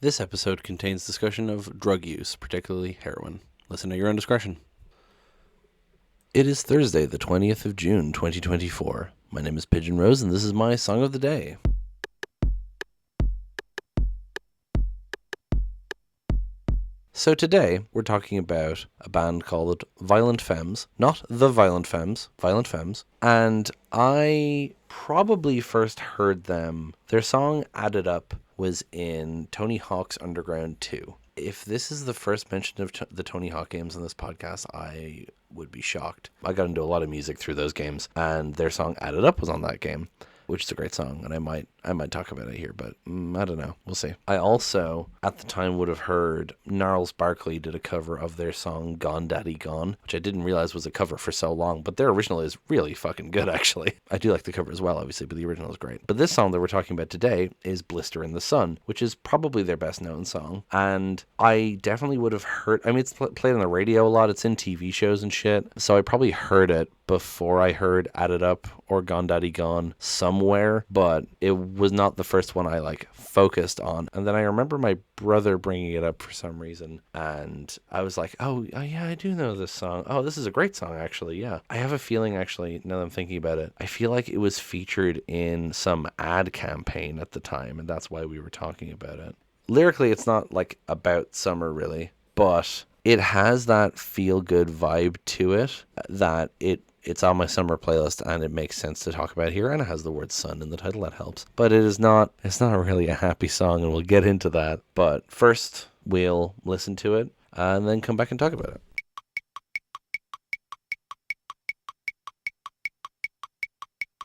This episode contains discussion of drug use, particularly heroin. Listen at your own discretion. It is Thursday, the 20th of June, 2024. My name is Pigeon Rose, and this is my song of the day. So today, we're talking about a band called Violent Femmes. Not The Violent Femmes, Violent Femmes. And I probably first heard them. Their song Added Up was in Tony Hawk's Underground 2. If this is the first mention of the Tony Hawk games on this podcast, I would be shocked. I got into a lot of music through those games, and their song Added Up was on that game, which is a great song, and I might talk about it here, but I don't know. We'll see. I also, at the time, would have heard Gnarls Barkley did a cover of their song Gone Daddy Gone, which I didn't realize was a cover for so long, but their original is really fucking good, actually. I do like the cover as well, obviously, but the original is great. But this song that we're talking about today is Blister in the Sun, which is probably their best known song, and I definitely would have heard, it's played on the radio a lot, it's in TV shows and shit, so I probably heard it before I heard Added Up or Gone Daddy Gone somewhere, but it was not the first one I focused on. And then I remember my brother bringing it up for some reason, and I was like, oh yeah, I do know this song. Oh, this is a great song, actually. Yeah, I have a feeling, actually, now that I'm thinking about it, I feel like it was featured in some ad campaign at the time, and that's why we were talking about it. Lyrically, it's not about summer really, but it has that feel-good vibe to it that it's on my summer playlist, and it makes sense to talk about here, and it has the word sun in the title. That helps. But it's not really a happy song, and we'll get into that. But first, we'll listen to it, and then come back and talk about it.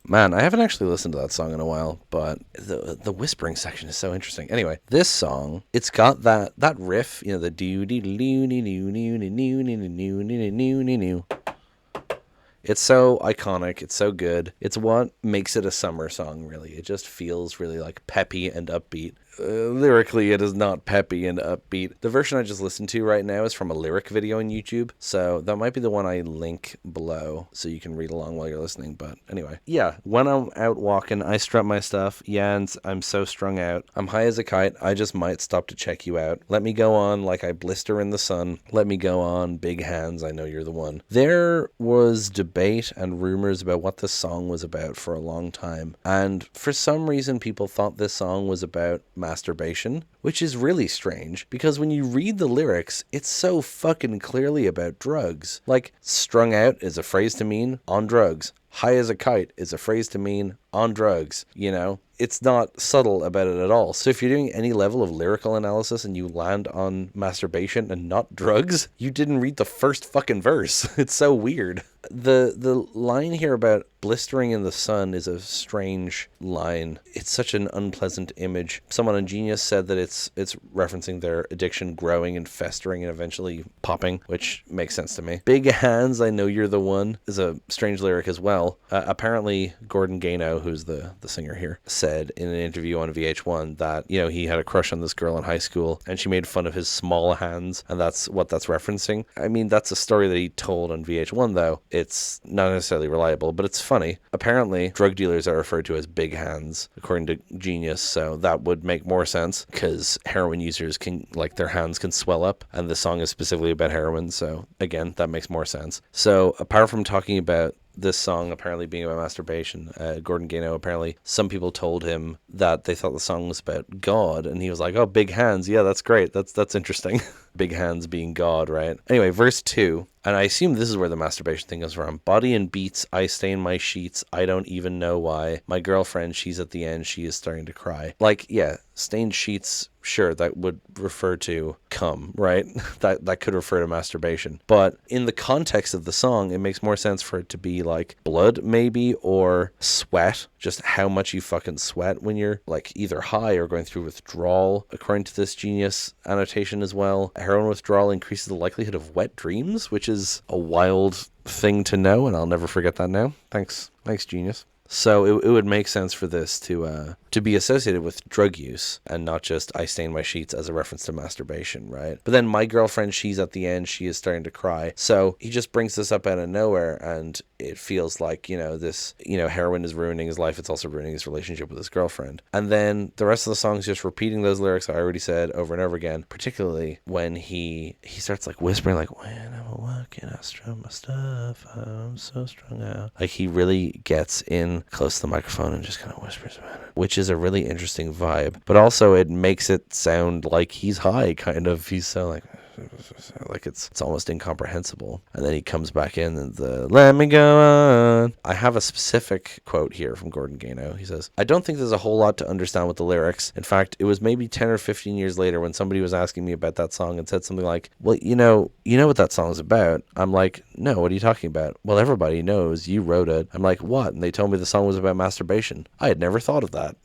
Man, I haven't actually listened to that song in a while, but the whispering section is so interesting. Anyway, this song, it's got that riff, the doo doo doo doo doo doo doo doo doo doo. It's so iconic. It's so good. It's what makes it a summer song, really. It just feels really peppy and upbeat. Lyrically, it is not peppy and upbeat. The version I just listened to right now is from a lyric video on YouTube, so that might be the one I link below so you can read along while you're listening. But anyway, yeah, when I'm out walking, I strut my stuff. Yeah, and I'm so strung out. I'm high as a kite. I just might stop to check you out. Let me go on like I blister in the sun. Let me go on, big hands, I know you're the one. There was debate and rumors about what this song was about for a long time, and for some reason people thought this song was about masturbation, which is really strange because when you read the lyrics, it's so fucking clearly about drugs. Strung out is a phrase to mean on drugs. High as a kite is a phrase to mean on drugs, It's not subtle about it at all. So if you're doing any level of lyrical analysis and you land on masturbation and not drugs, you didn't read the first fucking verse. It's so weird. The line here about blistering in the sun is a strange line. It's such an unpleasant image. Someone on Genius said that it's referencing their addiction growing and festering and eventually popping, which makes sense to me. Big hands, I know you're the one, is a strange lyric as well. Apparently, Gordon Gano, who's the singer here, said in an interview on VH1 that, he had a crush on this girl in high school and she made fun of his small hands, and that's what that's referencing. That's a story that he told on VH1, though. It's not necessarily reliable, but it's funny. Apparently, drug dealers are referred to as big hands, according to Genius, so that would make more sense, because heroin users can, their hands can swell up, and the song is specifically about heroin, so, again, that makes more sense. So, apart from talking about this song apparently being about masturbation, Gordon Gano, apparently some people told him that they thought the song was about God, and he was like, oh, big hands, yeah, that's great, that's interesting. Big hands being God, right? Anyway, verse 2, and I assume this is where the masturbation thing comes from. Body and beats, I stain my sheets, I don't even know why. My girlfriend, she's at the end, she is starting to cry. Yeah, stained sheets, sure, that would refer to cum, right? that could refer to masturbation. But in the context of the song, it makes more sense for it to be blood, maybe, or sweat, just how much you fucking sweat when you're either high or going through withdrawal, according to this Genius annotation as well. Heroin withdrawal increases the likelihood of wet dreams, which is a wild thing to know, and I'll never forget that now. Thanks Genius. So it would make sense for this to to be associated with drug use and not just I stain my sheets as a reference to masturbation, right? But then my girlfriend, she's at the end, she is starting to cry. So he just brings this up out of nowhere, and it feels like, this, heroin is ruining his life. It's also ruining his relationship with his girlfriend. And then the rest of the song is just repeating those lyrics I already said over and over again, particularly when he starts like whispering like, when I'm walking, I strum my stuff, I'm so strung out. Like he really gets in close to the microphone and just kind of whispers about it, which is a really interesting vibe. But also it makes it sound like he's high, kind of. He's so like it's almost incomprehensible. And then he comes back in and let me go on. I have a specific quote here from Gordon Gano. He says, I don't think there's a whole lot to understand with the lyrics. In fact, it was maybe 10 or 15 years later when somebody was asking me about that song and said something like, well, you know what that song's about? I'm like, no, what are you talking about? Well, everybody knows you wrote it. I'm like, what? And they told me the song was about masturbation. I had never thought of that.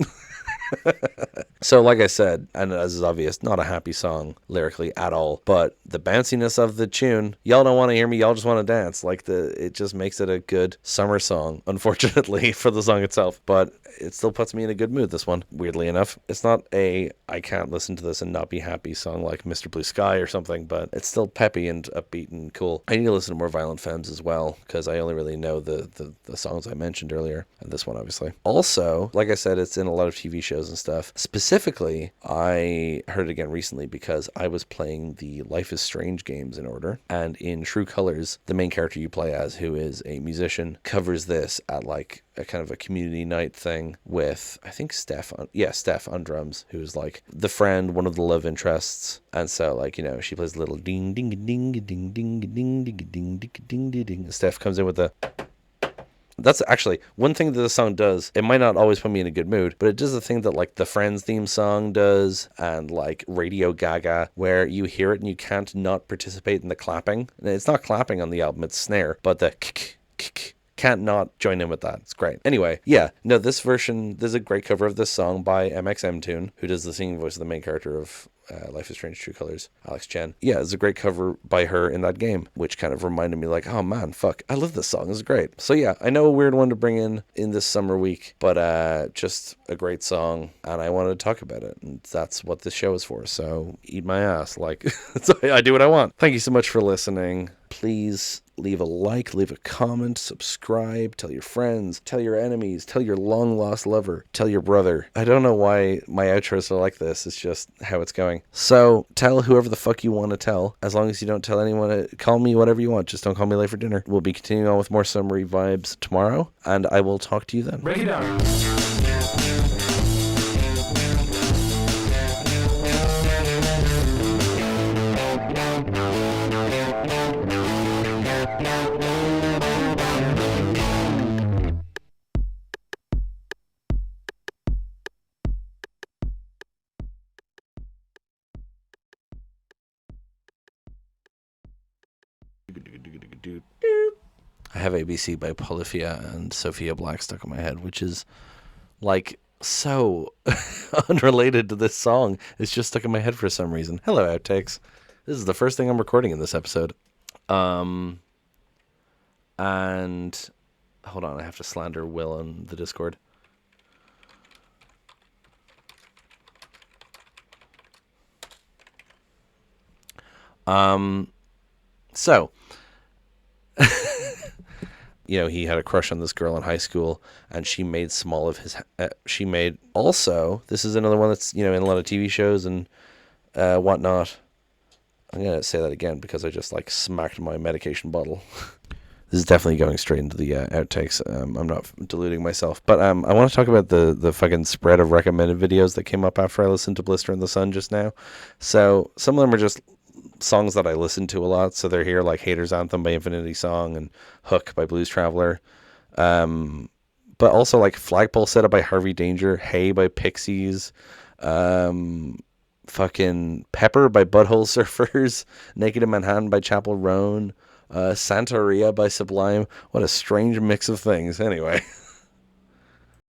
So like I said, and as is obvious, not a happy song lyrically at all, but the bounciness of the tune, y'all don't want to hear me, y'all just want to dance. It just makes it a good summer song, unfortunately, for the song itself, but it still puts me in a good mood, this one, weirdly enough. It's not I can't listen to this and not be happy song like Mr. Blue Sky or something, but it's still peppy and upbeat and cool. I need to listen to more Violent Femmes as well, because I only really know the songs I mentioned earlier, and this one obviously. Also, like I said, it's in a lot of TV shows and stuff. Specifically, I heard it again recently because I was playing the Life is Strange games in order, and in True Colors, the main character you play as, who is a musician, covers this at like a kind of a community night thing with, I think Steph on drums, who's like the friend, one of the love interests. And so like, she plays a little ding ding ding ding ding ding ding ding ding ding ding. Steph comes in with the... That's actually one thing that the song does. It might not always put me in a good mood, but it does the thing that like the Friends theme song does, and like Radio Gaga, where you hear it and you can't not participate in the clapping. And it's not clapping on the album, it's snare, but the can't not join in with that. It's great. Anyway, this version, there's a great cover of this song by MXM Tune, who does the singing voice of the main character of Life is Strange True Colors, Alex Chen. Yeah, it's a great cover by her in that game, which kind of reminded me like, oh man, fuck, I love this song. It's great. So yeah, I know a weird one to bring in this summer week, but just a great song, and I wanted to talk about it, and that's what this show is for. So eat my ass. Like, I do what I want. Thank you so much for listening. Please leave a like, leave a comment, subscribe, tell your friends, tell your enemies, tell your long-lost lover, tell your brother. I don't know why my outros are like this. It's just how it's going. So tell whoever the fuck you want to tell, as long as you don't tell anyone. Call me whatever you want. Just don't call me late for dinner. We'll be continuing on with more summery vibes tomorrow, and I will talk to you then. Break it down. I have ABC by Polyphia and Sophia Black stuck in my head, which is like so unrelated to this song. It's just stuck in my head for some reason. Hello, outtakes. This is the first thing I'm recording in this episode. And hold on, I have to slander Will on the Discord. So he had a crush on this girl in high school, and she made small of his, also, this is another one that's, in a lot of TV shows and whatnot. I'm going to say that again because I just smacked my medication bottle. This is definitely going straight into the outtakes. I'm not deluding myself. But I want to talk about the fucking spread of recommended videos that came up after I listened to Blister in the Sun just now. So some of them are just songs that I listen to a lot. So they're here, like Haters Anthem by Infinity Song and Hook by Blues Traveler. But also like Flagpole Set Up by Harvey Danger, Hey by Pixies, fucking Pepper by Butthole Surfers, Naked in Manhattan by Chapel Roan, Santeria by Sublime. What a strange mix of things. Anyway.